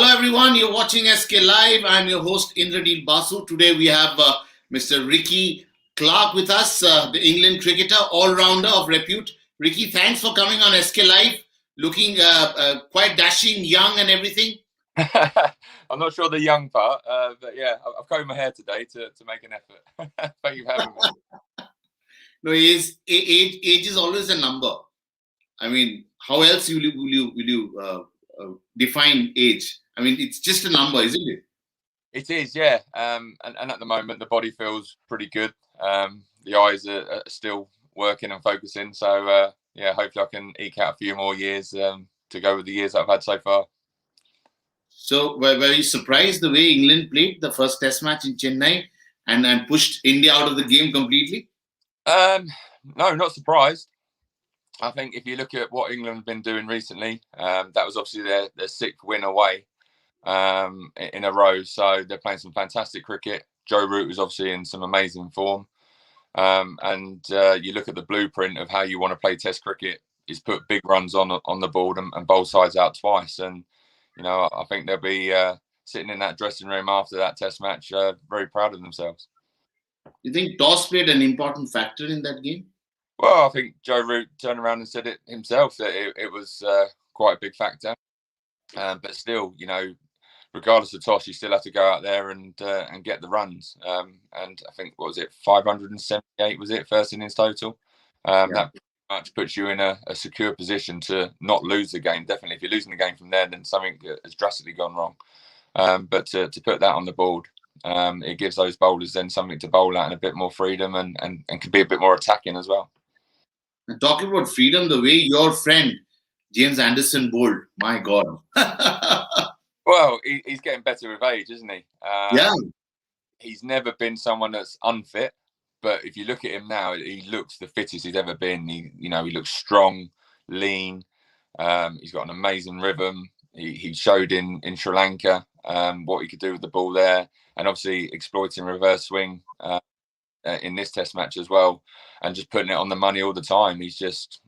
Hello everyone, you're watching SK Live. I'm your host Indradil Basu. Today we have Mr. Rikki Clarke with us, the England cricketer, all-rounder of repute. Rikki, thanks for coming on SK Live, looking quite dashing, young and everything. I'm not sure the young part, but yeah, I've combed my hair today to make an effort. Thank you for having me. No, age is always a number. I mean, how else will you define age? I mean, it's just a number, isn't it? It is, yeah. And at the moment, the body feels pretty good. The eyes are still working and focusing. So, yeah, hopefully I can eke out a few more years to go with the years that I've had so far. So, were you surprised the way England played the first Test match in Chennai and pushed India out of the game completely? No, not surprised. I think if you look at what England have been doing recently, that was obviously their sixth win away in a row. So they're playing some fantastic cricket. Joe Root is obviously in some amazing form. And you look at the blueprint of how you want to play Test cricket is put big runs on the board and bowl sides out twice. And, you know, I think they'll be sitting in that dressing room after that Test match very proud of themselves. You think toss played an important factor in that game? Well, I think Joe Root turned around and said it himself that it was quite a big factor. But still, you know, regardless of toss, you still have to go out there and get the runs. And I think, what was it, 578 was it, first innings total? That much puts you in a secure position to not lose the game. Definitely, if you're losing the game from there, then something has drastically gone wrong. But to put that on the board, it gives those bowlers then something to bowl at and a bit more freedom and can be a bit more attacking as well. And talking about freedom, the way your friend James Anderson bowled, my God. Well, he's getting better with age, isn't he? Yeah. He's never been someone that's unfit, but if you look at him now, he looks the fittest he's ever been. He looks strong, lean. He's got an amazing rhythm. He showed in Sri Lanka what he could do with the ball there, and obviously exploiting reverse swing in this Test match as well, and just putting it on the money all the time. He's just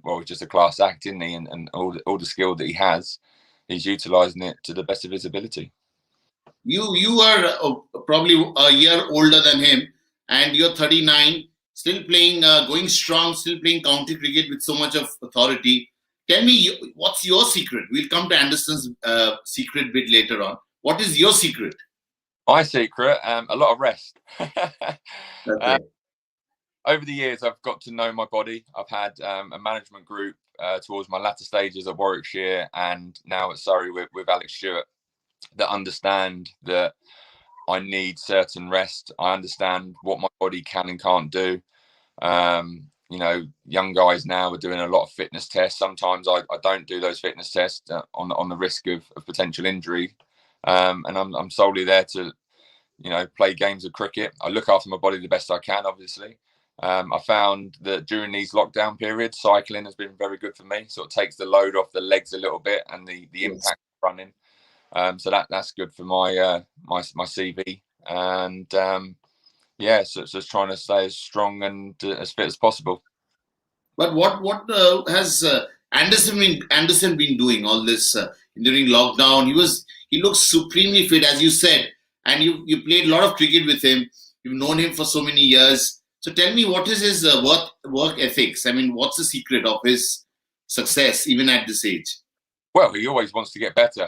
a class act, isn't he? And all the skill that he has, he's utilising it to the best of his ability. You are probably a year older than him, and you're 39, still playing, going strong, still playing county cricket with so much of authority. Tell me, what's your secret? We'll come to Anderson's secret bit later on. What is your secret? My secret, a lot of rest. Okay. Over the years, I've got to know my body. I've had a management group towards my latter stages at Warwickshire and now at Surrey with Alex Stewart that understand that I need certain rest. I understand what my body can and can't do. You know, young guys now are doing a lot of fitness tests. Sometimes I don't do those fitness tests on the risk of potential injury. And I'm solely there to, you know, play games of cricket. I look after my body the best I can, obviously. I found that during these lockdown periods, cycling has been very good for me. Sort of takes the load off the legs a little bit and the impact of running. So that's good for my my CV. And so it's just trying to stay as strong and as fit as possible. But what has Anderson been doing all this during lockdown? He looks supremely fit, as you said, and you played a lot of cricket with him. You've known him for so many years. So tell me, what is his work ethics? I mean, what's the secret of his success, even at this age? Well, he always wants to get better.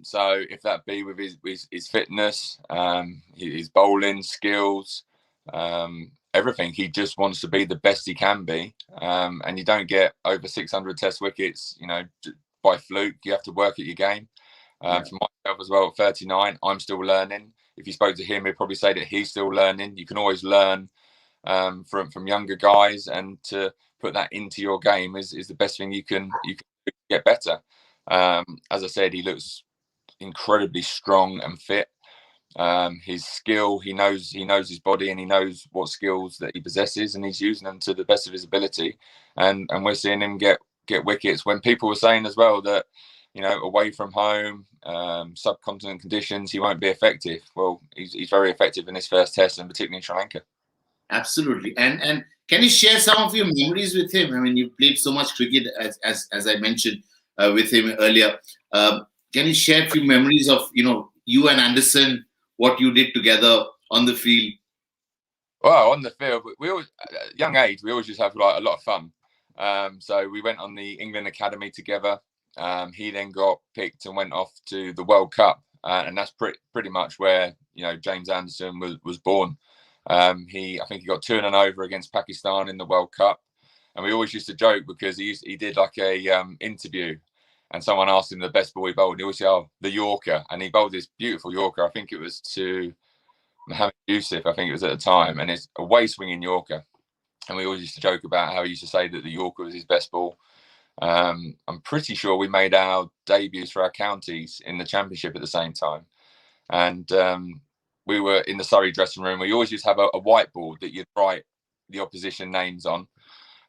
So if that be with his fitness, his bowling skills, everything, he just wants to be the best he can be. And you don't get over 600 Test wickets, you know, by fluke. You have to work at your game. For myself as well, at 39, I'm still learning. If you spoke to him, he'd probably say that he's still learning. You can always learn from younger guys, and to put that into your game is the best thing you can get better. As I said, he looks incredibly strong and fit. His skill, he knows his body, and he knows what skills that he possesses, and he's using them to the best of his ability. And we're seeing him get wickets. When people were saying as well that, you know, away from home, subcontinent conditions, he won't be effective. Well, he's very effective in his first Test, and particularly in Sri Lanka. Absolutely. And can you share some of your memories with him? I mean, you played so much cricket, as I mentioned with him earlier. can you share a few memories of you and Anderson, what you did together on the field? Well, on the field, we always, at a young age, we always just have like a lot of fun. So we went on the England Academy together. He then got picked and went off to the World Cup, and that's pretty much where James Anderson was born. I think he got 2-0 against Pakistan in the World Cup, and we always used to joke because he did like a interview, and someone asked him the best ball he bowled. And he always said, "Oh, the Yorker," and he bowled this beautiful Yorker. I think it was to Mohammed Yusuf, I think it was at the time, and it's a way swinging Yorker. And we always used to joke about how he used to say that the Yorker was his best ball. I'm pretty sure we made our debuts for our counties in the championship at the same time. And we were in the Surrey dressing room. We always used to have a whiteboard that you'd write the opposition names on.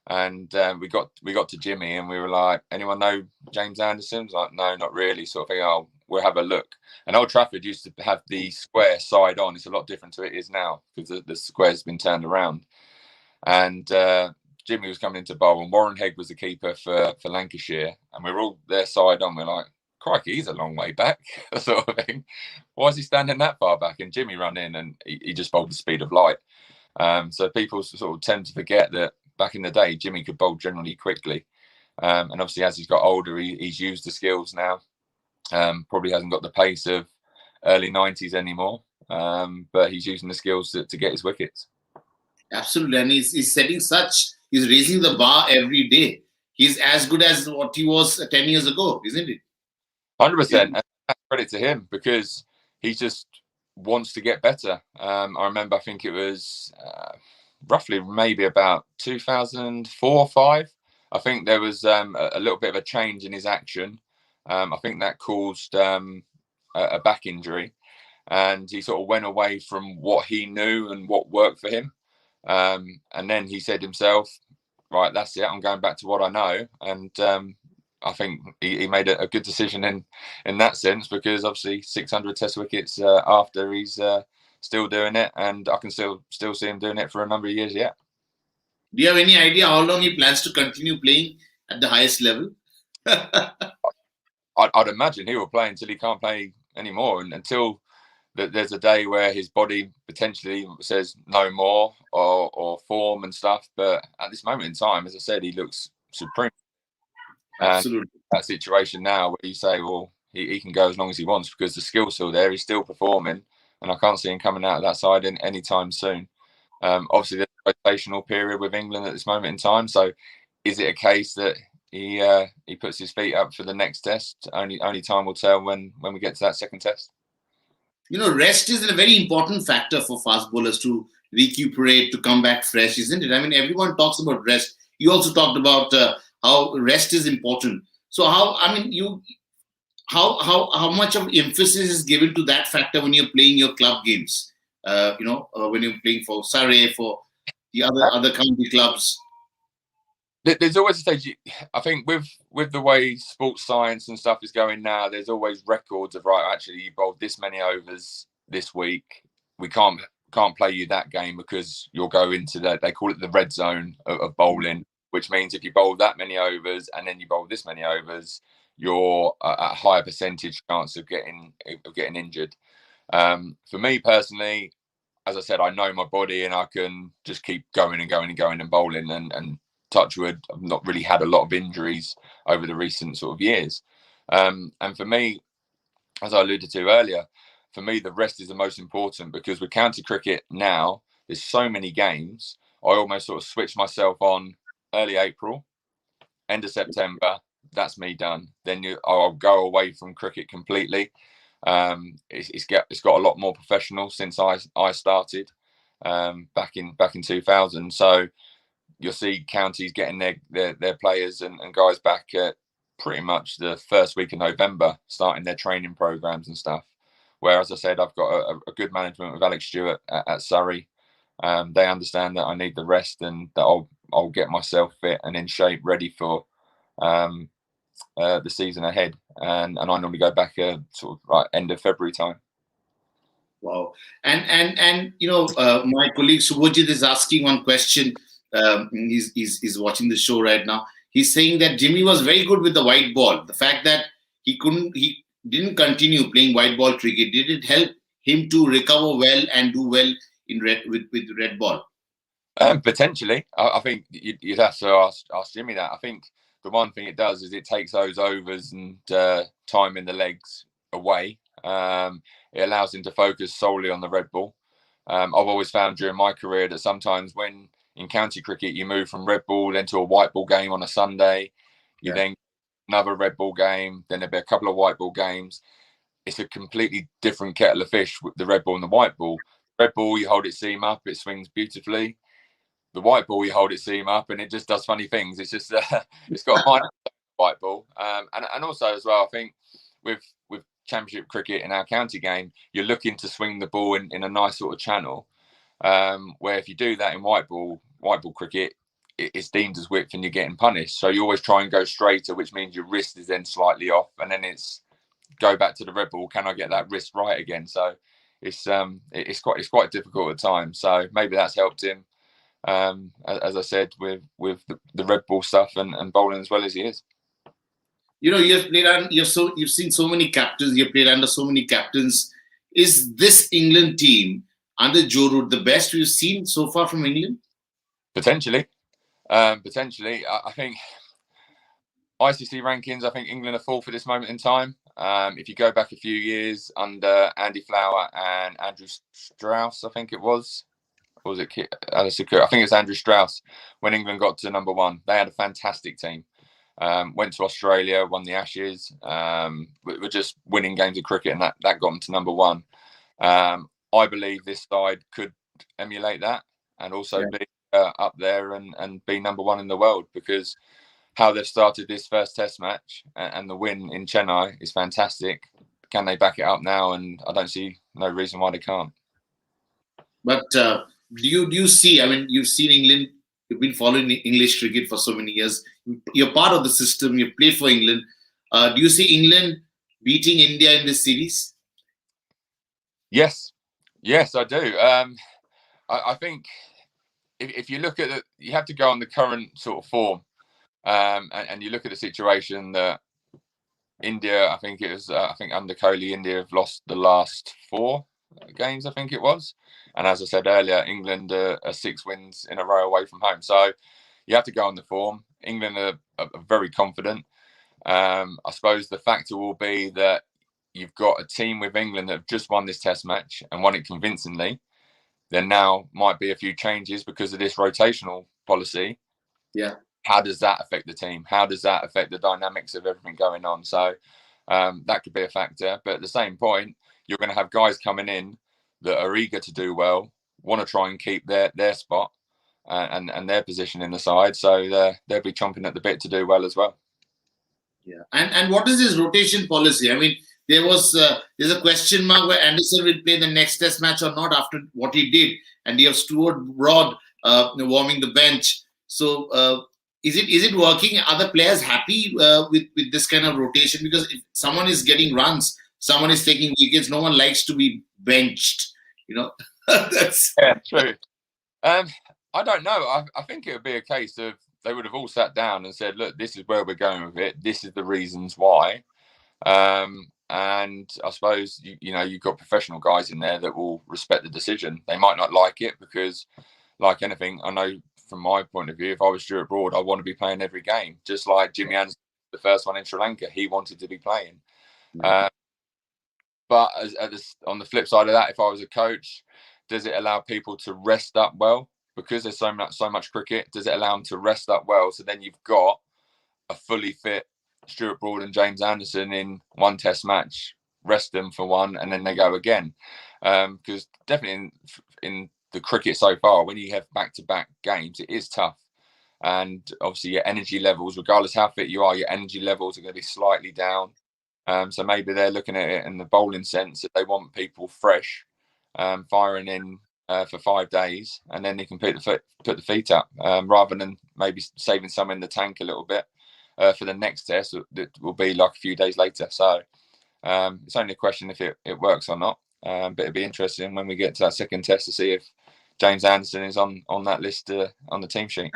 And we got to Jimmy and we were like, anyone know James Anderson? Like, no, not really. Sort of thing. Oh, we'll have a look. And Old Trafford used to have the square side on. It's a lot different to it is now because the square's been turned around. And Jimmy was coming into bowl, and Warren Hegg was the keeper for Lancashire, and we were all there side on. We're like, crikey, he's a long way back, sort of thing. Why is he standing that far back? And Jimmy ran in, and he just bowled the speed of light. So people sort of tend to forget that back in the day, Jimmy could bowl generally quickly. And obviously, as he's got older, he's used the skills now. Probably hasn't got the pace of early 90s anymore, but he's using the skills to get his wickets. Absolutely, and he's he's raising the bar every day. He's as good as what he was 10 years ago, isn't it? 100%. And that's credit to him because he just wants to get better. I remember, I think it was roughly maybe about 2004 or 5. I think there was a little bit of a change in his action. I think that caused a back injury, and he sort of went away from what he knew and what worked for him. And then he said himself, right, that's it. I'm going back to what I know. And I think he made a good decision in that sense, because obviously 600 test wickets after, he's still doing it. And I can still see him doing it for a number of years yet. Do you have any idea how long he plans to continue playing at the highest level? I'd imagine he will play until he can't play anymore, and until there's a day where his body potentially says no more, or form and stuff. But at this moment in time, as I said, he looks supreme. Absolutely. And that situation now where you say, well, he can go as long as he wants because the skill's still there. He's still performing, and I can't see him coming out of that side any time soon. Obviously, there's a rotational period with England at this moment in time. So is it a case that he puts his feet up for the next test? Only time will tell when we get to that second test. Rest is a very important factor for fast bowlers to recuperate, to come back fresh, isn't it? I mean, everyone talks about rest. You also talked about how rest is important. So how much of emphasis is given to that factor when you're playing your club games? When you're playing for Surrey, for the other county clubs. There's always a stage. I think with the way sports science and stuff is going now, there's always records of, right, actually you bowled this many overs this week. We can't play you that game because you'll go into they call it the red zone of bowling, which means if you bowl that many overs and then you bowl this many overs, you're at a higher percentage chance of getting injured. For me personally, as I said, I know my body and I can just keep going and going and going and bowling, and touch wood, I've not really had a lot of injuries over the recent sort of years. And for me, as I alluded to earlier, for me, the rest is the most important, because with county cricket now, there's so many games. I almost sort of switch myself on early April, end of September, that's me done. Then I'll go away from cricket completely. It's got a lot more professional since I started back in 2000. So you'll see counties getting their players and guys back at pretty much the first week of November, starting their training programs and stuff. Where, as I said, I've got a good management with Alex Stewart at Surrey. They understand that I need the rest, and that I'll get myself fit and in shape, ready for the season ahead. And I normally go back sort of like end of February time. Wow. And my colleague Subhojit is asking one question. He's watching the show right now. He's saying that Jimmy was very good with the white ball. The fact that didn't continue playing white ball cricket, did it help him to recover well and do well in with red ball? Potentially, I think you'd have to ask Jimmy that. I think the one thing it does is it takes those overs and time in the legs away. It allows him to focus solely on the red ball. I've always found during my career that sometimes when in county cricket you move from red ball then to a white ball game on a Sunday, you then another red ball game, then there'll be a couple of white ball games. It's a completely different kettle of fish with the red ball and the white ball. Red ball, you hold it seam up, it swings beautifully. The white ball, you hold it seam up, and it just does funny things. It's just it's got a minor white ball, and also as well, I think with championship cricket in our county game, you're looking to swing the ball in a nice sort of channel. Where if you do that in white ball cricket, it's deemed as width and you're getting punished. So you always try and go straighter, which means your wrist is then slightly off, and then it's go back to the red ball. Can I get that wrist right again? So it's quite difficult at times. So maybe that's helped him. As I said, with the red ball stuff and bowling as well as he is. You've played on. You've seen so many captains. You've played under so many captains. Is this England team under Joe Root the best we've seen so far from England? Potentially. I think ICC rankings. I think England are fourth at this moment in time. If you go back a few years under Andy Flower and Andrew Strauss, I think it was. Or was it Alistair Cook? I think it's Andrew Strauss. When England got to number one, they had a fantastic team. Went to Australia, won the Ashes. We're just winning games of cricket, and that got them to number one. I believe this side could emulate that and also be up there and be number one in the world, because how they've started this first Test match and the win in Chennai is fantastic. Can they back it up now? And I don't see no reason why they can't. But do you see? I mean, you've seen England. You've been following English cricket for so many years. You're part of the system. You play for England. Do you see England beating India in this series? Yes, I do. I think if you look at it, you have to go on the current sort of form, and you look at the situation that India. I think it was. I think under Kohli, India have lost the last 4 games. I think it was. And as I said earlier, England are 6 wins in a row away from home. So you have to go on the form. England are very confident. I suppose the factor will be that you've got a team with England that have just won this Test match and won it convincingly. There now might be a few changes because of this rotational policy. Yeah. How does that affect the team? How does that affect the dynamics of everything going on? So that could be a factor. But at the same point, you're going to have guys coming in that are eager to do well, want to try and keep their spot and their position in the side. So they'll be chomping at the bit to do well as well. Yeah. And what is this rotation policy? I mean, there's a question mark where Anderson will play the next Test match or not after what he did, and you have Stuart Broad warming the bench. So is it working? Are the players happy with this kind of rotation? Because if someone is getting runs, someone is taking wickets, no one likes to be benched. That's true. I don't know. I think it would be a case of they would have all sat down and said, look, this is where we're going with it. This is the reasons why. And I suppose, you've got professional guys in there that will respect the decision. They might not like it because, like anything, I know from my point of view, if I was Stuart Broad, I want to be playing every game. Just like Jimmy Anderson, the first one in Sri Lanka, he wanted to be playing. But on the flip side of that, if I was a coach, does it allow people to rest up well? Because there's so much cricket, does it allow them to rest up well? So then you've got a fully fit Stuart Broad and James Anderson in one Test match, rest them for one, and then they go again. Because definitely in the cricket so far, when you have back-to-back games, it is tough. And obviously your energy levels, regardless how fit you are, your energy levels are going to be slightly down. So maybe they're looking at it in the bowling sense that they want people fresh, firing in for 5 days, and then they can put the feet up, rather than maybe saving some in the tank a little bit for the next test that will be like a few days later. So it's only a question if it works or not. But it'd be interesting when we get to that second test to see if James Anderson is on that list on the team sheet.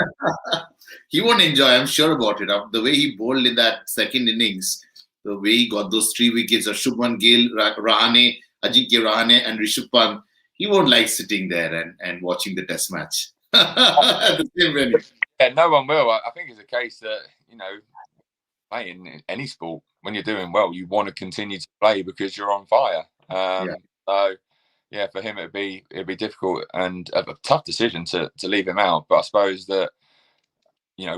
He won't enjoy, I'm sure about it. The way he bowled in that second innings, the way he got those 3 wickets, or Shubman Gill, Rahane, Ajinkya Rahane, and Rishabh Pant, he won't like sitting there and watching the test match at the same venue. Yeah, no one will. I think it's a case that, playing in any sport, when you're doing well, you want to continue to play because you're on fire. Yeah. So, yeah, for him it'd be difficult and a tough decision to leave him out. But I suppose that,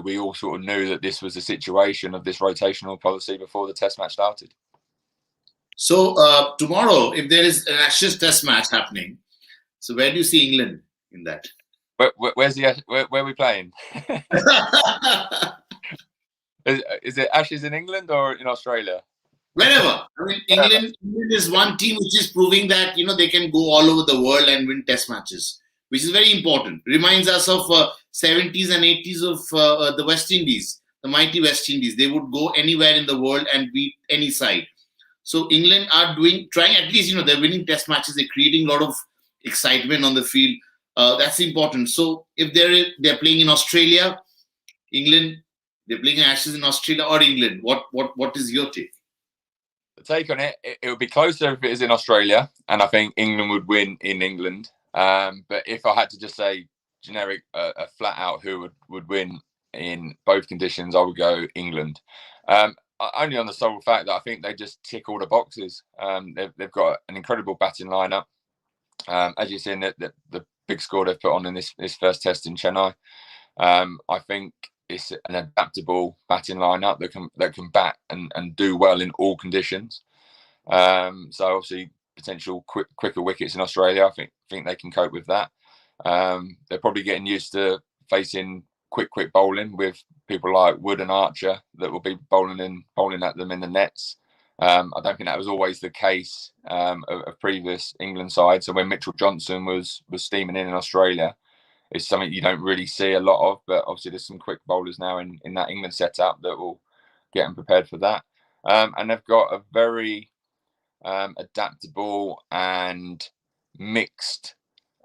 we all sort of knew that this was a situation of this rotational policy before the test match started. So tomorrow, if there is an Ashes test match happening, so where do you see England in that? Where are we playing? Is it Ashes in England or in Australia? Wherever. I mean, England is one team which is proving that, they can go all over the world and win test matches, which is very important. Reminds us of 70s and 80s of the West Indies, the mighty West Indies. They would go anywhere in the world and beat any side. So England are trying, at least, they're winning test matches. They're creating a lot of excitement on the field. That's important. So if they're playing in Australia, England, they're playing Ashes in Australia or England, what is your take? The take on it would be closer if it is in Australia, and I think England would win in England. But if I had to just say generic, a flat out who would win in both conditions, I would go England. Only on the sole fact that I think they just tick all the boxes. They've got an incredible batting lineup. As you've seen, the big score they've put on in this first test in Chennai. I think it's an adaptable batting lineup that can bat and do well in all conditions. So obviously potential quicker wickets in Australia. I think they can cope with that. They're probably getting used to facing quick bowling with people like Wood and Archer that will be bowling at them in the nets. I don't think that was always the case of previous England sides. So when Mitchell Johnson was steaming in Australia, it's something you don't really see a lot of. But obviously there's some quick bowlers now in that England setup that will get them prepared for that. And they've got a very adaptable and mixed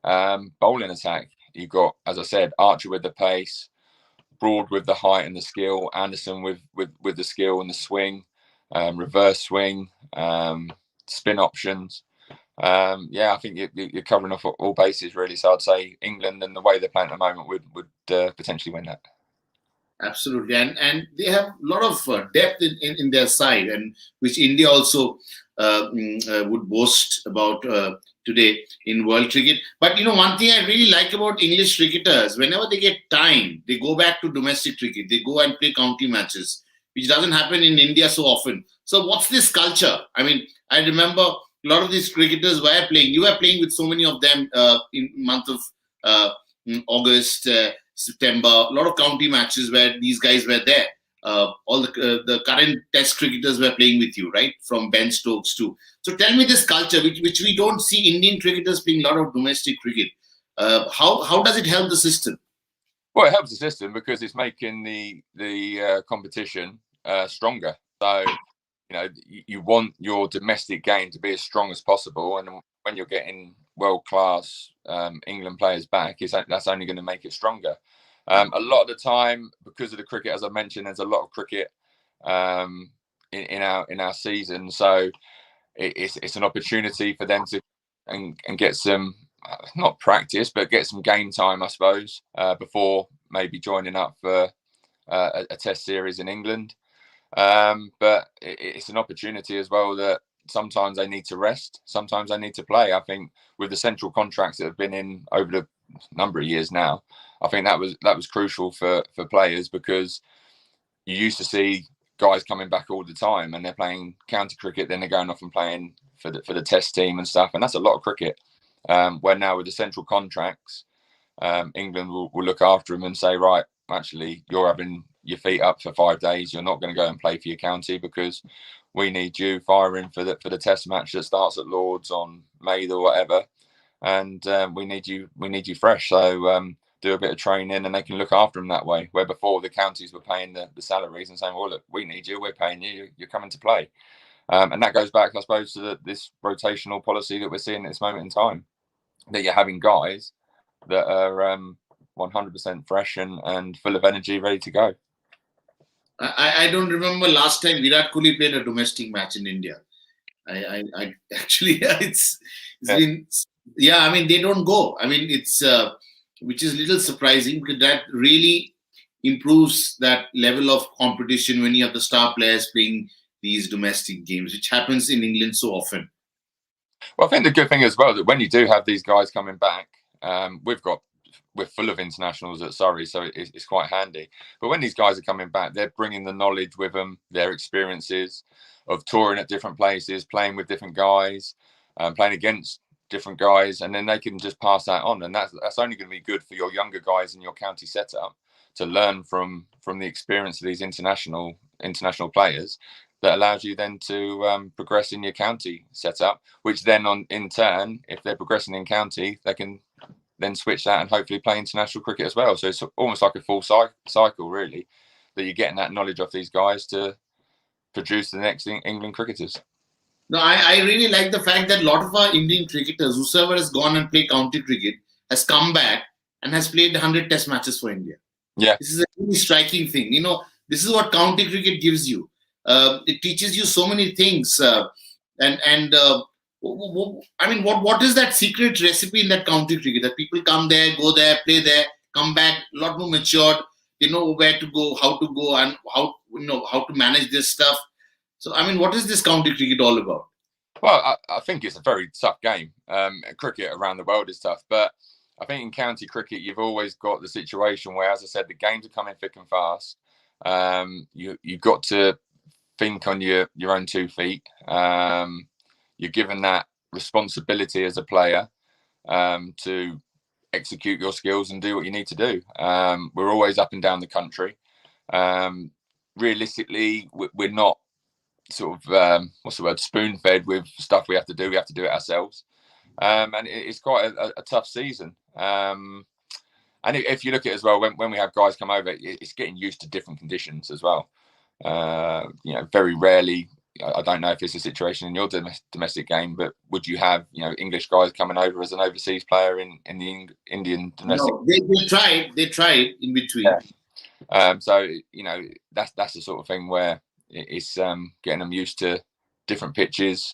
bowling attack. You've got, as I said, Archer with the pace, Broad with the height and the skill, Anderson with the skill and the swing, reverse swing, spin options. I think you're covering off all bases really. So I'd say England, and the way they're playing at the moment, would potentially win that. Absolutely, and they have a lot of depth in their side, and which India also would boast about today in world cricket. But one thing I really like about English cricketers, whenever they get time, they go back to domestic cricket. They go and play county matches, which doesn't happen in India so often. So what's this culture? I mean, I remember a lot of these cricketers were playing. You were playing with so many of them in month of August, September. A lot of county matches where these guys were there. All the current test cricketers were playing with you, right? From Ben Stokes too. So tell me this culture, which we don't see Indian cricketers playing a lot of domestic cricket. How does it help the system? Well, it helps the system because it's making the competition stronger. So, you want your domestic game to be as strong as possible. And when you're getting world-class England players back, that's only going to make it stronger. A lot of the time, because of the cricket, as I mentioned, there's a lot of cricket in our season. So it's an opportunity for them to and get some, not practice, but get some game time, I suppose, before maybe joining up for a test series in England. But it's an opportunity as well that sometimes they need to rest, sometimes they need to play. I think with the central contracts that have been in over the number of years now, I think that was crucial for players, because you used to see guys coming back all the time and they're playing county cricket, then they're going off and playing for the test team and stuff, and that's a lot of cricket. Where now with the central contracts, England will look after them and say, right, actually, you're having your feet up for 5 days. You're not going to go and play for your county because we need you firing for the test match that starts at Lords on May or whatever, and we need you fresh. So do a bit of training, and they can look after them that way. Where before the counties were paying the salaries and saying, well, look, we need you, we're paying you, you're coming to play. And that goes back, I suppose, to this rotational policy that we're seeing at this moment in time, that you're having guys that are 100% fresh and full of energy, ready to go. I don't remember last time Virat Kohli played a domestic match in India. I actually it's Yeah. been, yeah. I mean, they don't go. I mean, it's which is a little surprising because that really improves that level of competition when you have the star players playing these domestic games, which happens in England so often. Well, I think the good thing as well that when you do have these guys coming back, we're full of internationals at Surrey, so it's quite handy. But when these guys are coming back, they're bringing the knowledge with them, their experiences of touring at different places, playing with different guys, playing against different guys, and then they can just pass that on. And that's only going to be good for your younger guys in your county setup to learn from the experience of these international players. That allows you then to progress in your county setup, which then in turn, if they're progressing in county, they can then switch that and hopefully play international cricket as well. So it's almost like a full cycle, really, that you're getting that knowledge off these guys to produce the next England cricketers. No, I really like the fact that a lot of our Indian cricketers, whosoever has gone and played county cricket, has come back and has played 100 test matches for India. Yeah. This is a really striking thing. This is what county cricket gives you. It teaches you so many things. I mean, what is that secret recipe in that county cricket? That people come there, go there, play there, come back, a lot more matured. They know where to go, and how to manage this stuff. So, I mean, what is this county cricket all about? Well, I think it's a very tough game. Cricket around the world is tough, but I think in county cricket, you've always got the situation where, as I said, the games are coming thick and fast. You've got to think on your own 2 feet. You're given that responsibility as a player to execute your skills and do what you need to do. We're always up and down the country. Realistically, we're not sort of what's the word, spoon fed with stuff we have to do. We have to do it ourselves, and it's quite a tough season. And if you look at it as well, when we have guys come over, it's getting used to different conditions as well. Very rarely, I don't know if it's a situation in your domestic game, but would you have English guys coming over as an overseas player in the Indian domestic? No, they tried in between. Yeah. So that's the sort of thing where it's getting them used to different pitches,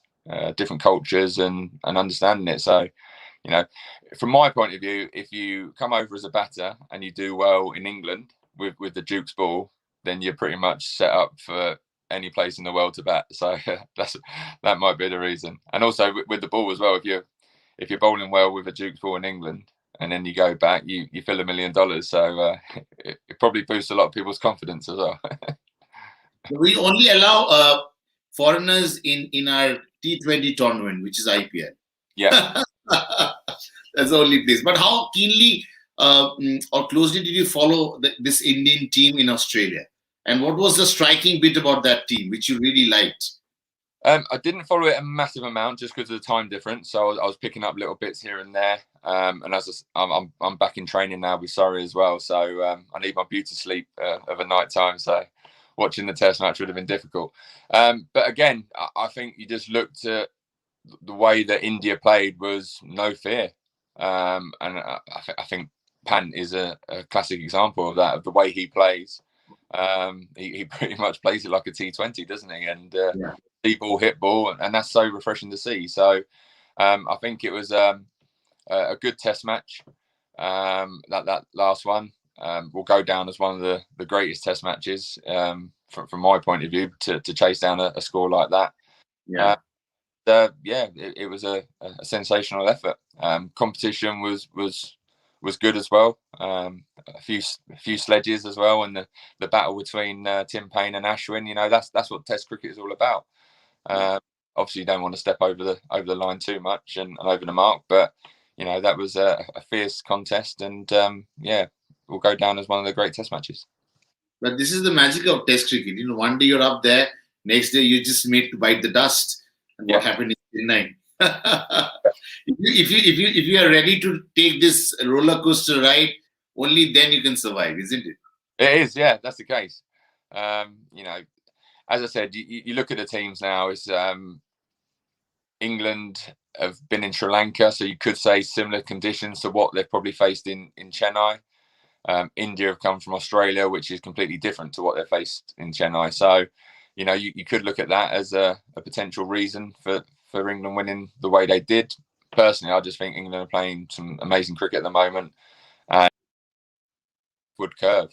different cultures, and understanding it. So from my point of view, if you come over as a batter and you do well in England with the Duke's ball, then you're pretty much set up for any place in the world to bat. So that might be the reason. And also with the ball as well, if you're bowling well with a Duke's ball in England and then you go back, you fill $1 million. So it probably boosts a lot of people's confidence as well. We only allow foreigners in our T20 tournament, which is IPL. Yeah. That's the only place. But how keenly or closely did you follow this Indian team in Australia? And what was the striking bit about that team, which you really liked? I didn't follow it a massive amount just because of the time difference. So I was picking up little bits here and there. And I'm back in training now with Surrey as well. So I need my beauty sleep of a night time. So watching the test match would have been difficult. But again, I think you just looked at the way that India played was no fear. And I think Pant is a classic example of that, of the way he plays. He pretty much plays it like a T20, doesn't he? And see ball, hit ball, and that's so refreshing to see. So I think it was a good test match. That last one will go down as one of the greatest test matches from my point of view, to chase down a score like that. It was a sensational effort. Competition was good as well. A few sledges as well, and the battle between Tim Payne and Ashwin. That's what Test cricket is all about. Obviously, you don't want to step over the line too much and over the mark, but that was a fierce contest, and will go down as one of the great Test matches. But this is the magic of Test cricket. One day you're up there, next day you just made to bite the dust. And what happened in Chennai? if you are ready to take this roller coaster ride, only then you can survive, isn't it? It is, yeah, that's the case. As I said, you look at the teams now. It's England have been in Sri Lanka, so you could say similar conditions to what they've probably faced in Chennai. India have come from Australia, which is completely different to what they faced in Chennai. So, you could look at that as a potential reason for England winning the way they did. Personally, I just think England are playing some amazing cricket at the moment and upward curve.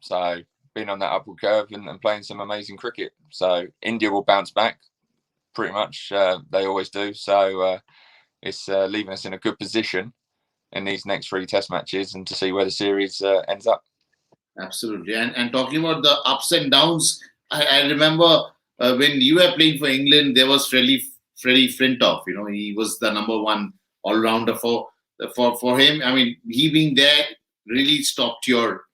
So being on that upward curve and playing some amazing cricket. So India will bounce back pretty much. They always do. So it's leaving us in a good position in these next 3 test matches and to see where the series ends up. Absolutely. And talking about the ups and downs, I remember when you were playing for England, there was Freddie Flintoff. He was the number one all-rounder for him. I mean, he being there really stopped your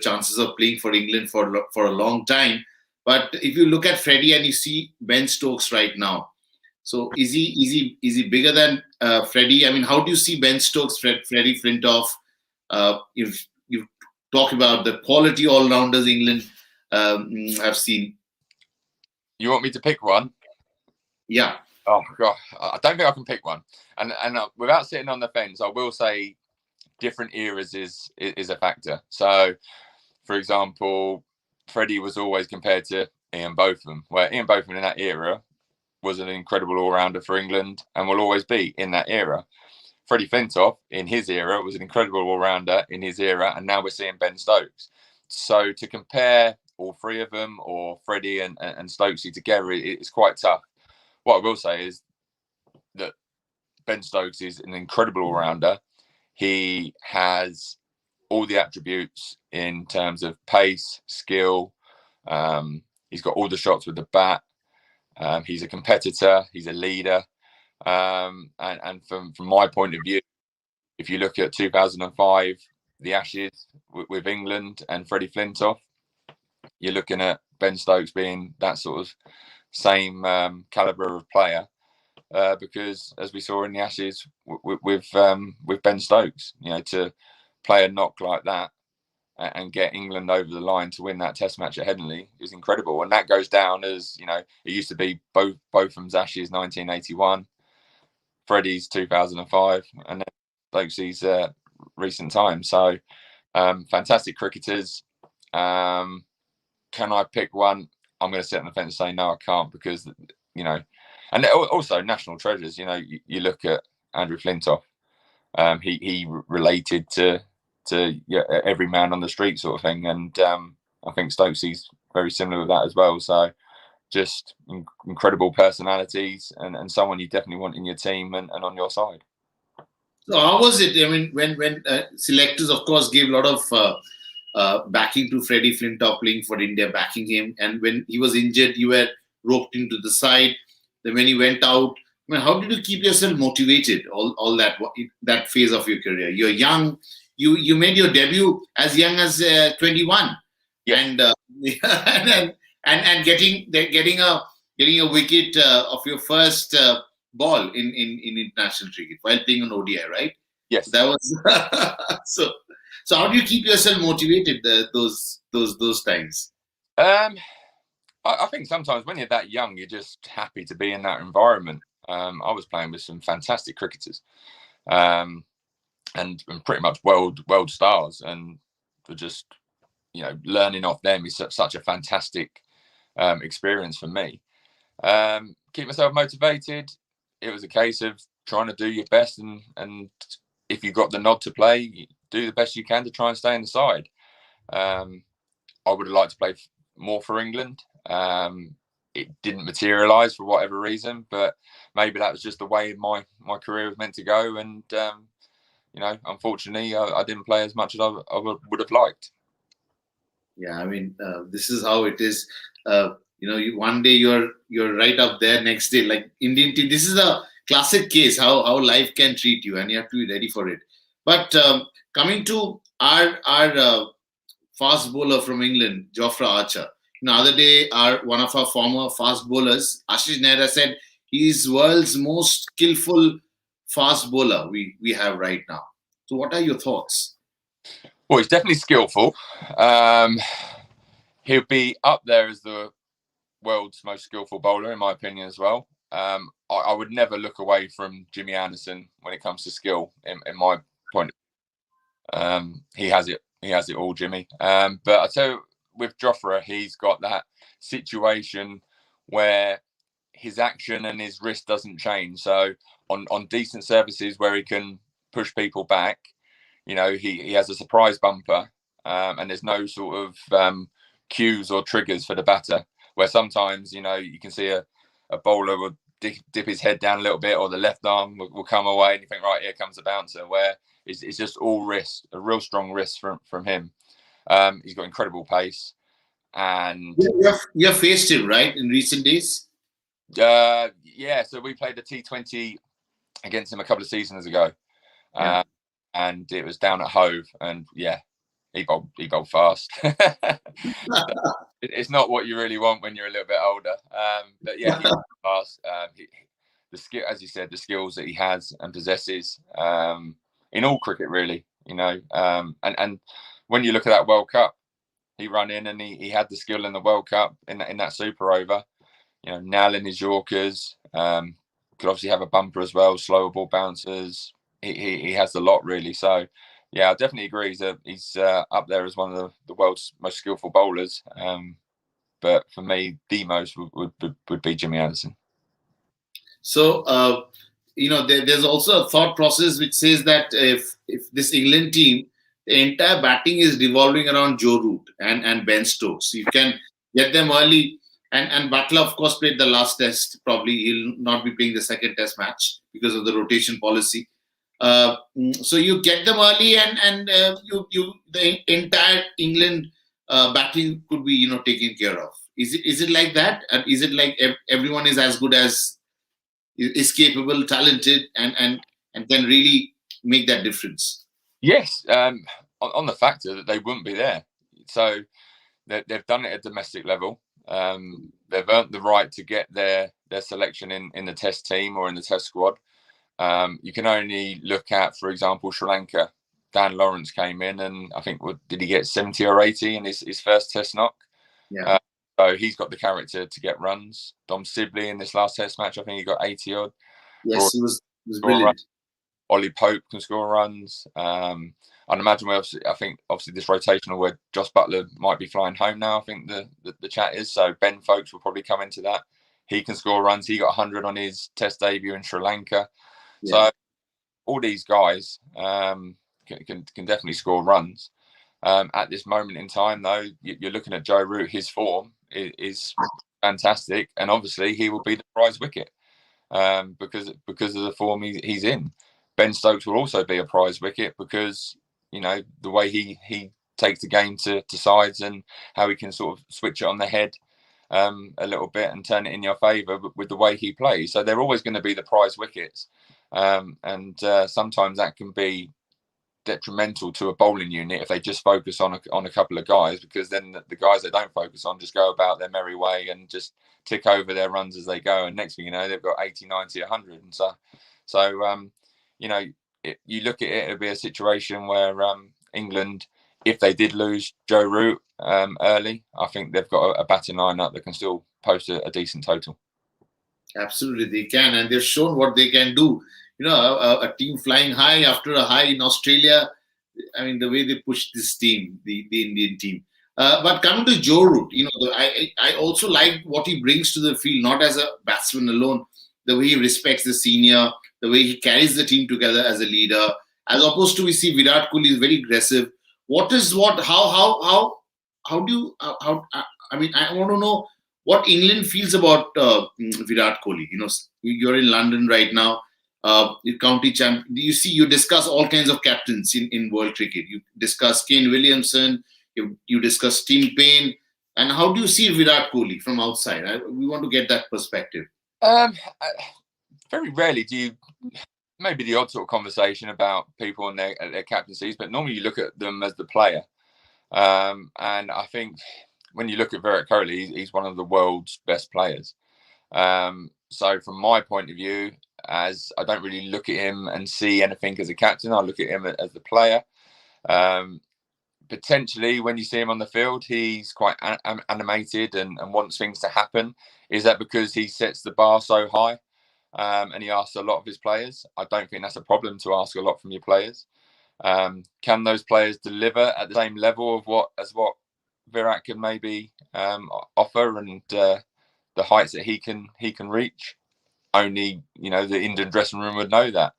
chances of playing for England for a long time. But if you look at Freddie and you see Ben Stokes right now, so is he bigger than Freddie? I mean, how do you see Ben Stokes, Freddie Flintoff? If you talk about the quality all-rounders England have seen. You want me to pick one? Yeah. Oh God, I don't think I can pick one. And without sitting on the fence, I will say different eras is a factor. So, for example, Freddie was always compared to Ian Botham, where Ian Botham in that era was an incredible all-rounder for England and will always be in that era. Freddie Flintoff in his era was an incredible all-rounder in his era, and now we're seeing Ben Stokes. So to compare all 3 of them or Freddie and Stokesy together, it's quite tough. What I will say is that Ben Stokes is an incredible all-rounder. He has all the attributes in terms of pace, skill. He's got all the shots with the bat. He's a competitor. He's a leader. And from my point of view, if you look at 2005, the Ashes with England and Freddie Flintoff, you're looking at Ben Stokes being that sort of same caliber of player. Because as we saw in the Ashes with Ben Stokes, to play a knock like that and get England over the line to win that Test match at Headingley is incredible. And that goes down as, it used to be Botham's Ashes 1981, Freddie's 2005, and then Stokesy's recent time. So fantastic cricketers. Can I pick one? I'm going to sit on the fence and say no, I can't, because and also national treasures. You look at Andrew Flintoff. He related to every man on the street sort of thing, and I think Stokesy's very similar with that as well. So just incredible personalities and someone you definitely want in your team and on your side. So how was it? I mean, when selectors, of course, gave a lot of backing to Freddie Flintoff playing for India, backing him, and when he was injured, you were roped into the side. Then when he went out, I mean, how did you keep yourself motivated? All that phase of your career. You're young. You made your debut as young as 21, yes. and getting a wicket of your first ball in international cricket while playing on ODI, right? Yes, that was so. How do you keep yourself motivated those times? I think sometimes when you're that young, you're just happy to be in that environment. I was playing with some fantastic cricketers, and pretty much world stars, and just learning off them is such a fantastic experience for me. Keep myself motivated. It was a case of trying to do your best, and if you got the nod to play, do the best you can to try and stay in the side. I would have liked to play more for England. It didn't materialise for whatever reason, but maybe that was just the way my career was meant to go. And unfortunately, I didn't play as much as I would have liked. Yeah, I mean, this is how it is. One day you're right up there, next day, like Indian team. This is a classic case how life can treat you, and you have to be ready for it. But coming to our fast bowler from England, Jofra Archer. The other day, one of our former fast bowlers, Ashish Nehra, said he's world's most skillful fast bowler we have right now. So what are your thoughts? Well, he's definitely skillful. He'll be up there as the world's most skillful bowler, in my opinion, as well. I would never look away from Jimmy Anderson when it comes to skill, in my point. He has it. He has it all, Jimmy. But I tell you, with Jofra, he's got that situation where his action and his wrist doesn't change. So on decent surfaces where he can push people back, he has a surprise bumper, and there's no sort of cues or triggers for the batter. Where sometimes you can see a bowler will dip his head down a little bit, or the left arm will come away, and you think, right, here comes the bouncer. Where it's just all wrist, a real strong wrist from him. He's got incredible pace, and you have faced him, right, in recent days. Yeah. So we played the T20 against him a couple of seasons ago, and it was down at Hove, and yeah, he bowled fast. It's not what you really want when you're a little bit older, but yeah, he's fast. The skill, as you said, the skills that he has and possesses in all cricket, really, and when you look at that World Cup, he ran in and he had the skill in the World Cup in that super over, nailing his Yorkers. Could obviously have a bumper as well, slower ball bouncers. He has the lot, really. So yeah, I definitely agree that he's up there as one of the world's most skillful bowlers. But for me, the most would be Jimmy Anderson. So there's also a thought process which says that if this England team, the entire batting is revolving around Joe Root and Ben Stokes. You can get them early, and Butler, of course, played the last test. Probably he'll not be playing the second test match because of the rotation policy. So you get them early, and the entire England batting could be taken care of. Is it like that? And is it like everyone is as good as is capable, talented, and can really make that difference? Yes, on the factor that they wouldn't be there. So they've done it at domestic level. They've earned the right to get their selection in the test team or in the test squad. You can only look at, for example, Sri Lanka. Dan Lawrence came in, and I think, did he get 70 or 80 in his first test knock? Yeah. So he's got the character to get runs. Dom Sibley in this last test match, I think he got 80 odd. Yes, he was brilliant. Ollie Pope can score runs. I'd imagine I think this rotational where Joss Butler might be flying home now. I think the chat is. So Ben Folkes will probably come into that. He can score runs. He got 100 on his test debut in Sri Lanka. Yeah. So all these guys can definitely score runs. At this moment in time, though, you're looking at Joe Root. His form is fantastic, and obviously he will be the prize wicket because of the form he's in. Ben Stokes will also be a prize wicket because the way he takes the game to sides and how he can sort of switch it on the head a little bit and turn it in your favour with the way he plays. So they're always going to be the prize wickets, and sometimes that can be detrimental to a bowling unit if they just focus on a couple of guys, because then the guys they don't focus on just go about their merry way and just tick over their runs as they go, and next thing you know they've got 80, 90, 100. And so you look at it, it'll be a situation where England, if they did lose Joe Root early, I think they've got a batting lineup that can still post a decent total. Absolutely, they can, and they've shown what they can do. A team flying high after a high in Australia. I mean, the way they pushed this team, the Indian team. But coming to Joe Root, I also like what he brings to the field, not as a batsman alone. The way he respects the senior, the way he carries the team together as a leader, as opposed to we see Virat Kohli is very aggressive. How do you? I mean, I want to know what England feels about Virat Kohli. You're in London right now. County champ. You discuss all kinds of captains in world cricket. You discuss Kane Williamson. You discuss Tim Payne. And how do you see Virat Kohli from outside? We want to get that perspective. Very rarely do you, maybe the odd sort of conversation about people and their captaincies, but normally you look at them as the player. And I think when you look at Virat Kohli, he's one of the world's best players. So from my point of view, as I don't really look at him and see anything as a captain, I look at him as the player. Potentially when you see him on the field, he's quite animated and wants things to happen. Is that because he sets the bar so high and he asks a lot of his players? I don't think that's a problem to ask a lot from your players. Can those players deliver at the same level of what Virat can maybe offer, and the heights that he can reach? Only the Indian dressing room would know that.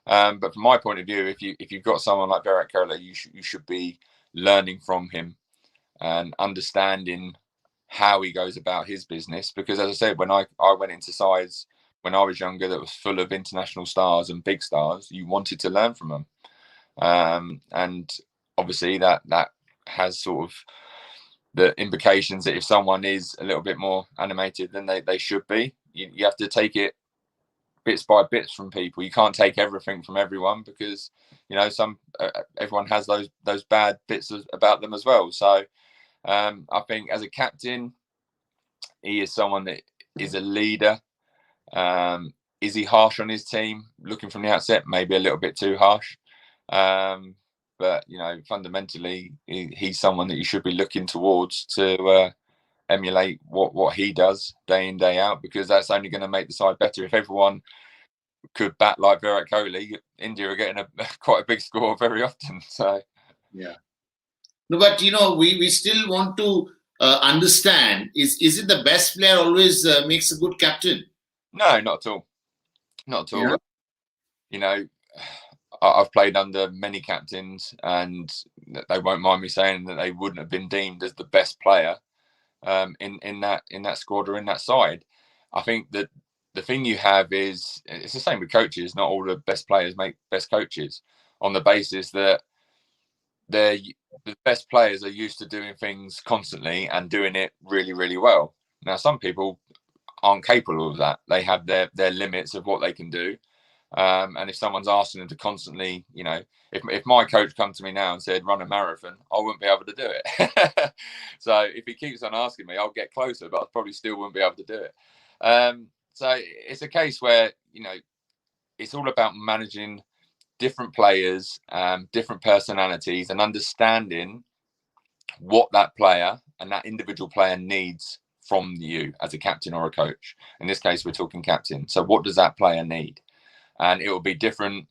But from my point of view, if you've got someone like Virat Kohli, you should be learning from him and understanding how he goes about his business. Because as I said, when I went into sides when I was younger that was full of international stars and big stars, you wanted to learn from them. And obviously that has sort of the implications that if someone is a little bit more animated than they should be, you have to take it bits by bits from people. You can't take everything from everyone, because everyone has those bad bits about them as well. So I think as a captain, he is someone that is a leader. Is he harsh on his team? Looking from the outset, maybe a little bit too harsh. But fundamentally, he's someone that you should be looking towards to emulate what he does day in, day out, because that's only going to make the side better. If everyone could bat like Virat Kohli, India are getting quite a big score very often. So yeah. No, but we still want to understand: is it the best player always makes a good captain? No, not at all. Not at all. Yeah. I've played under many captains, and they won't mind me saying that they wouldn't have been deemed as the best player in that squad or in that side. I think that the thing you have is, it's the same with coaches. Not all the best players make best coaches, on the basis that the best players are used to doing things constantly and doing it really, really well. Now, some people aren't capable of that. They have their limits of what they can do. And if someone's asking them to constantly, if my coach come to me now and said, run a marathon, I wouldn't be able to do it. So if he keeps on asking me, I'll get closer, but I probably still wouldn't be able to do it. So it's a case where, it's all about managing different players, different personalities, and understanding what that player and that individual player needs from you as a captain or a coach. In this case, we're talking captain. So what does that player need? And it will be different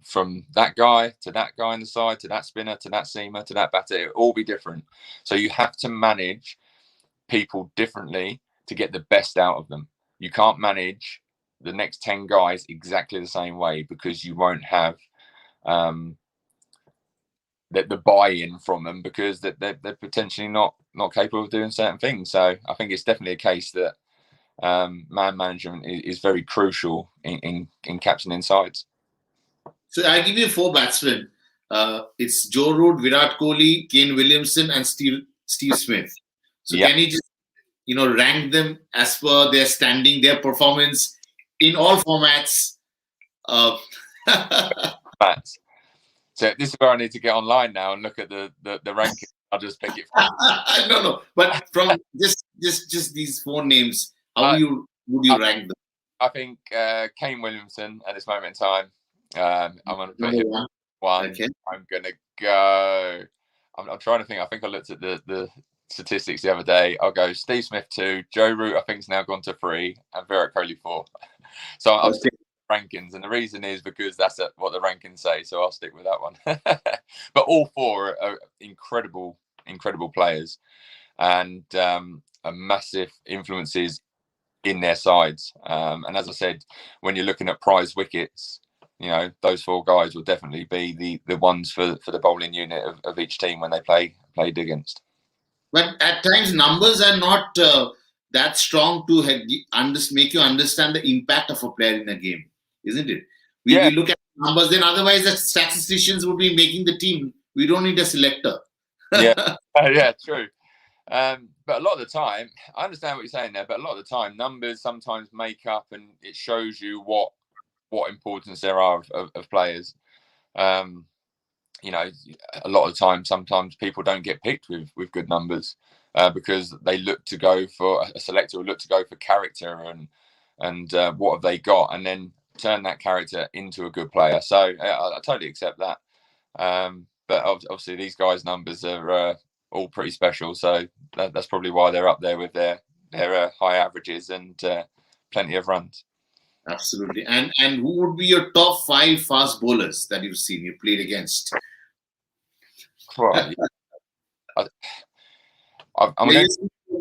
from that guy to that guy on the side, to that spinner, to that seamer, to that batter. It will all be different. So you have to manage people differently to get the best out of them. You can't manage the next 10 guys exactly the same way, because you won't have the buy-in from them, because they're potentially not capable of doing certain things. So I think it's definitely a case that man management is very crucial in captaining sides. So I give you 4 batsmen. It's Joe Root, Virat Kohli, Kane Williamson, and Steve Smith. So can you just rank them as per their standing, their performance in all formats? So this is where I need to get online now and look at the ranking. I'll just pick it. No, but from just these 4 names, how would you rank them? I think Kane Williamson at this moment in time. I'm going to put him one. Okay. I'm going to go. I'm trying to think. I think I looked at the statistics the other day. I'll go Steve Smith 2, Joe Root I think is now gone to 3, and Virat Kohli 4. So I'll stick with rankings, and the reason is because that's what the rankings say. So I'll stick with that one. But all 4 are incredible players, and are massive influences in their sides. And as I said, when you're looking at prize wickets, those 4 guys will definitely be the ones for the bowling unit of each team when they played against. But at times numbers are not that strong to make you understand the impact of a player in a game, isn't it? We look at numbers, then otherwise the statisticians would be making the team. We don't need a selector. Yeah, true. But a lot of the time, I understand what you're saying there, but a lot of the time, numbers sometimes make up, and it shows you what importance there are of players. A lot of the time, sometimes people don't get picked with good numbers because they look to go for a selector, or look to go for character and what have they got, and then turn that character into a good player. So I totally accept that. But obviously, these guys' numbers are all pretty special, so that's probably why they're up there with their high averages and plenty of runs. Absolutely. And who would be your top 5 fast bowlers that you've seen, you played against? Right. I, I'm Yeah, going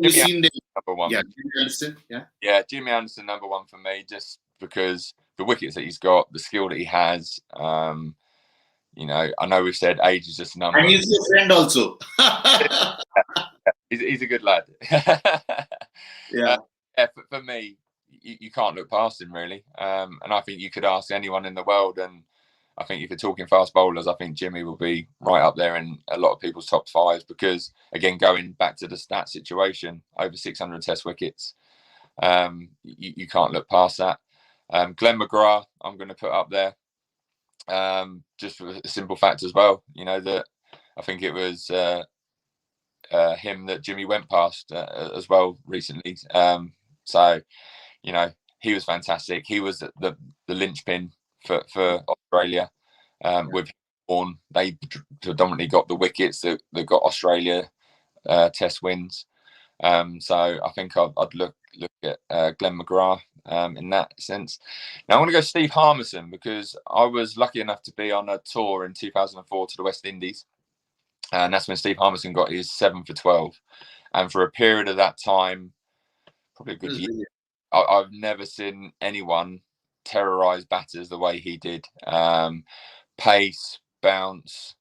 you've Jimmy seen them. number one. Yeah, Jimmy Anderson. Yeah. Yeah, Jimmy Anderson number one for me, just because the wickets that he's got, the skill that he has. I know we've said age is just a And number. he's your friend also. He's a good lad. Yeah. Yeah, for me, you can't look past him really. And I think you could ask anyone in the world, and I think if you're talking fast bowlers, I think Jimmy will be right up there in a lot of people's top fives because, again, going back to the stat situation, over 600 Test wickets, you can't look past that. Glenn McGrath, I'm going to put up there, just for a simple fact as well. That I think it was him that Jimmy went past as well recently. So he was fantastic. He was the linchpin for Australia. With Horn, they predominantly got the wickets that got Australia Test wins. So I think I'd look at Glenn McGrath in that sense. Now I want to go Steve Harmison because I was lucky enough to be on a tour in 2004 to the West Indies, and that's when Steve Harmison got his 7 for 12. And for a period of that time, probably a good year, I've never seen anyone terrorise batters the way he did. Pace, bounce,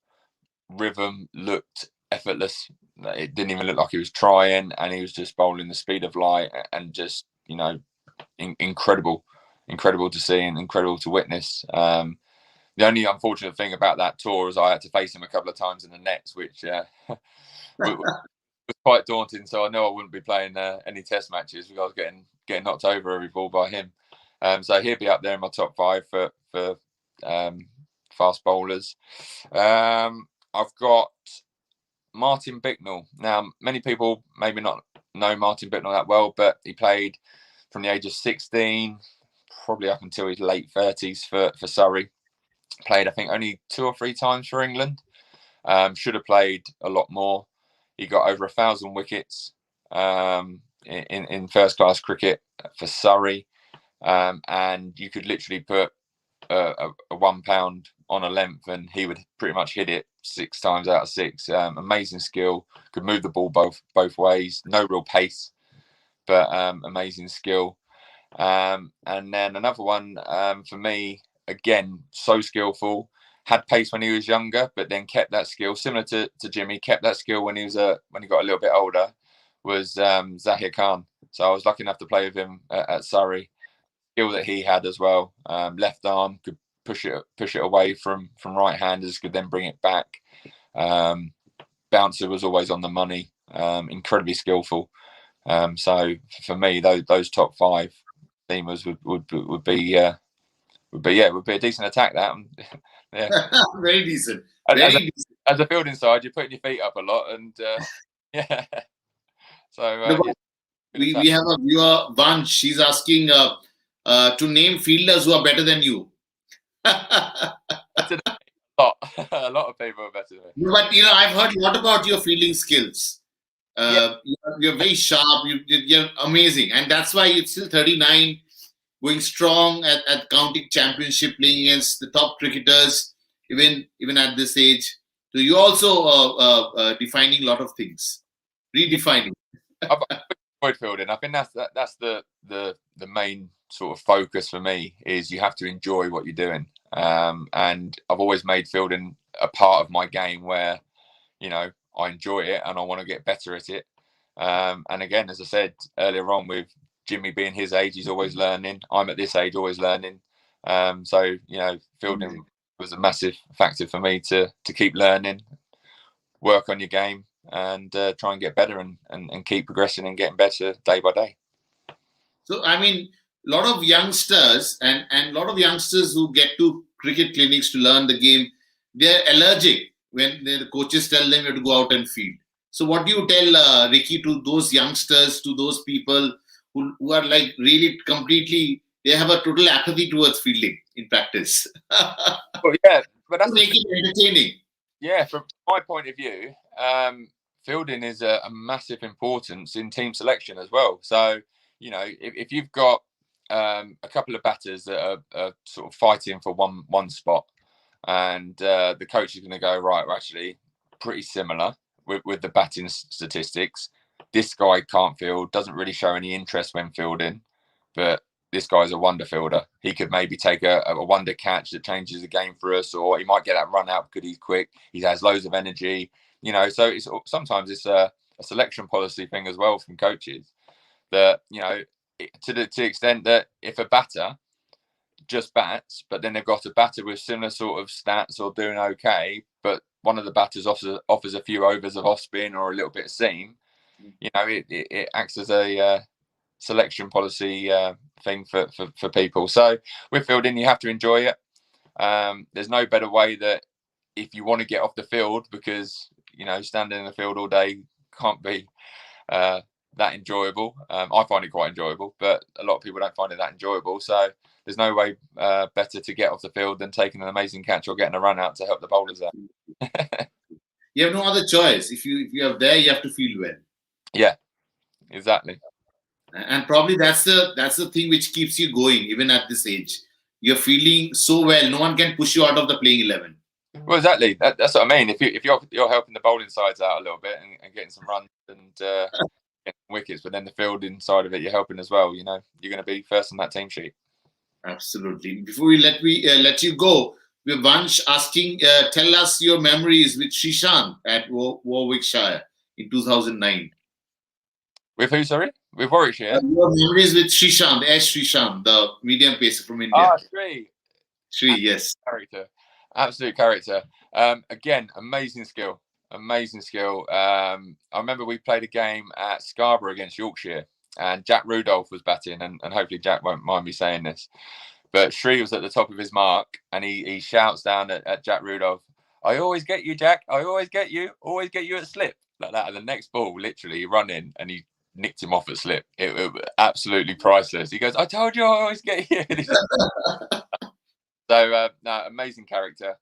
rhythm looked effortless. It didn't even look like he was trying, and he was just bowling the speed of light and just incredible to see and incredible to witness. The only unfortunate thing about that tour is I had to face him a couple of times in the nets, which was quite daunting. So I know I wouldn't be playing any Test matches because I was getting knocked over every ball by him. So he'll be up there in my top 5 for fast bowlers. I've got Martin Bicknell. Now, many people maybe not know Martin Bicknell that well, but he played from the age of 16, probably up until his late 30s for Surrey. Played, I think, only 2 or 3 times for England. Should have played a lot more. He got over 1,000 wickets in first class cricket for Surrey, and you could literally put a £1 on a length and he would pretty much hit it 6 times out of 6. Amazing skill, could move the ball both ways, no real pace, but amazing skill. And then another one for me, again, so skillful, had pace when he was younger, but then kept that skill, similar to Jimmy, kept that skill when he got a little bit older, was Zahir Khan. So I was lucky enough to play with him at Surrey. Skill that he had as well, left arm, could push it away from right handers, could then bring it back. Bouncer was always on the money, incredibly skillful. So for me, those top 5 teamers would be a decent attack. That yeah, Very decent. as Decent. a fielding side, you're putting your feet up a lot, and yeah. So No, yeah, we have a viewer, Vansh. She's asking to name fielders who are better than you. better than a lot. A lot of people are better than me. But I've heard a lot about your fielding skills. Yeah. You're very sharp. You're amazing, and that's why you're still 39, going strong at county championship, playing against the top cricketers, even at this age. So you're also defining a lot of things, redefining. I've enjoyed fielding. I think that's the main sort of focus for me is you have to enjoy what you're doing. And I've always made fielding a part of my game where, I enjoy it and I want to get better at it. And again, as I said earlier on, with Jimmy being his age, he's always learning. I'm at this age, always learning. So fielding was a massive factor for me to keep learning, work on your game, and try and get better and keep progressing and getting better day by day. So, I mean, a lot of youngsters and a lot of youngsters who get to cricket clinics to learn the game, they're allergic when the coaches tell them you have to go out and field. So, what do you tell, Rikki, to those youngsters, to those people who are like really completely, they have a total apathy towards fielding in practice? Well, yeah, but To that's make it entertaining. yeah. From my point of view, fielding is a massive importance in team selection as well. So, if you've got a couple of batters that are sort of fighting for one spot, and the coach is going to go, right, we're actually pretty similar with the batting statistics. This guy can't field, doesn't really show any interest when fielding, but this guy's a wonder fielder. He could maybe take a wonder catch that changes the game for us, or he might get that run out because he's quick. He has loads of energy, you know. So sometimes it's a selection policy thing as well from coaches, that, you know, to the extent that if a batter just bats, but then they've got a batter with similar sort of stats or doing okay, but one of the batters offers a few overs of off spin or a little bit of seam, you know, it acts as a selection policy thing for people. So with fielding, you have to enjoy it. There's no better way that if you want to get off the field, because, you know, standing in the field all day can't be that enjoyable. I find it quite enjoyable, but a lot of people don't find it that enjoyable. So there's no way better to get off the field than taking an amazing catch or getting a run out to help the bowlers out. You have no other choice. If you are there, you have to feel well. Yeah, exactly. And probably that's the thing which keeps you going even at this age. You're feeling so well. No one can push you out of the playing 11. Well, exactly. That's what I mean. If you're helping the bowling sides out a little bit and getting some runs and getting wickets, but then the fielding side of it, you're helping as well. You know, you're going to be first on that team sheet. Absolutely. Before we let you go, we have Vansh asking, tell us your memories with Srishant at Warwickshire in 2009. With who? Sorry, with Warwickshire. Your memories with Srishant, Srishant, the medium pacer from India. Ah, Sri, yes. Character, absolute character. Again, amazing skill. I remember we played a game at Scarborough against Yorkshire, and Jack Rudolph was batting, and hopefully Jack won't mind me saying this, but Sri was at the top of his mark, and he shouts down at Jack Rudolph, "I always get you, Jack. I always get you at slip," like that. And the next ball, literally, he run in and he nicked him off at slip. It was absolutely priceless. He goes, "I told you, I always get you." So, no, amazing character.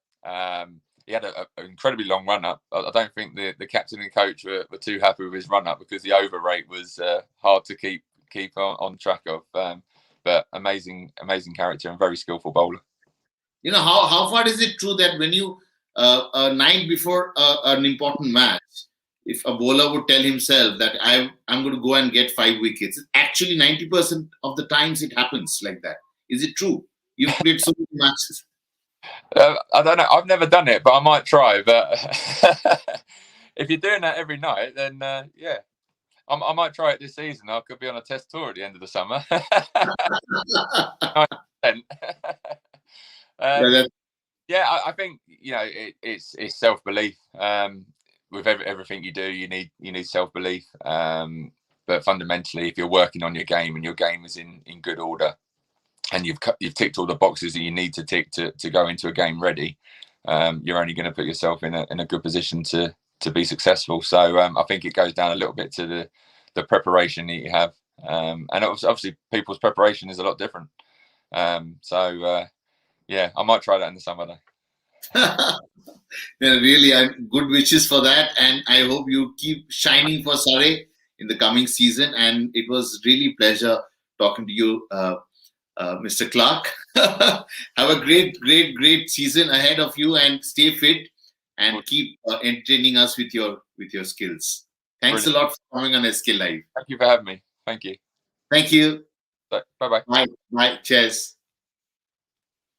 He had an incredibly long run up. I don't think the captain and coach were too happy with his run up, because the over rate was hard to keep on track of. But amazing character and very skillful bowler. You know, how far is it true that when you a night before an important match, if a bowler would tell himself that I'm going to go and get 5 wickets, actually 90% of the times it happens like that. Is it true? You've played so many matches. I don't know. I've never done it, but I might try. But if you're doing that every night, then yeah, I might try it this season. I could be on a test tour at the end of the summer. Yeah, I think, you know, it's self belief. With everything you do, you need self belief. But fundamentally, if you're working on your game and your game is in good order, and you've ticked all the boxes that you need to tick to go into a game ready, you're only going to put yourself in a good position to be successful. So I think it goes down a little bit to the preparation that you have, and obviously people's preparation is a lot different. So yeah, I might try that in the summer though. Yeah, really, good wishes for that, and I hope you keep shining for Surrey in the coming season. And it was really pleasure talking to you, Mr. Clarke. Have a great season ahead of you, and stay fit and keep entertaining us with your skills. Thanks a lot for coming on SK Live. Thank you for having me. Thank you. Thank you. Bye-bye. Bye. Cheers.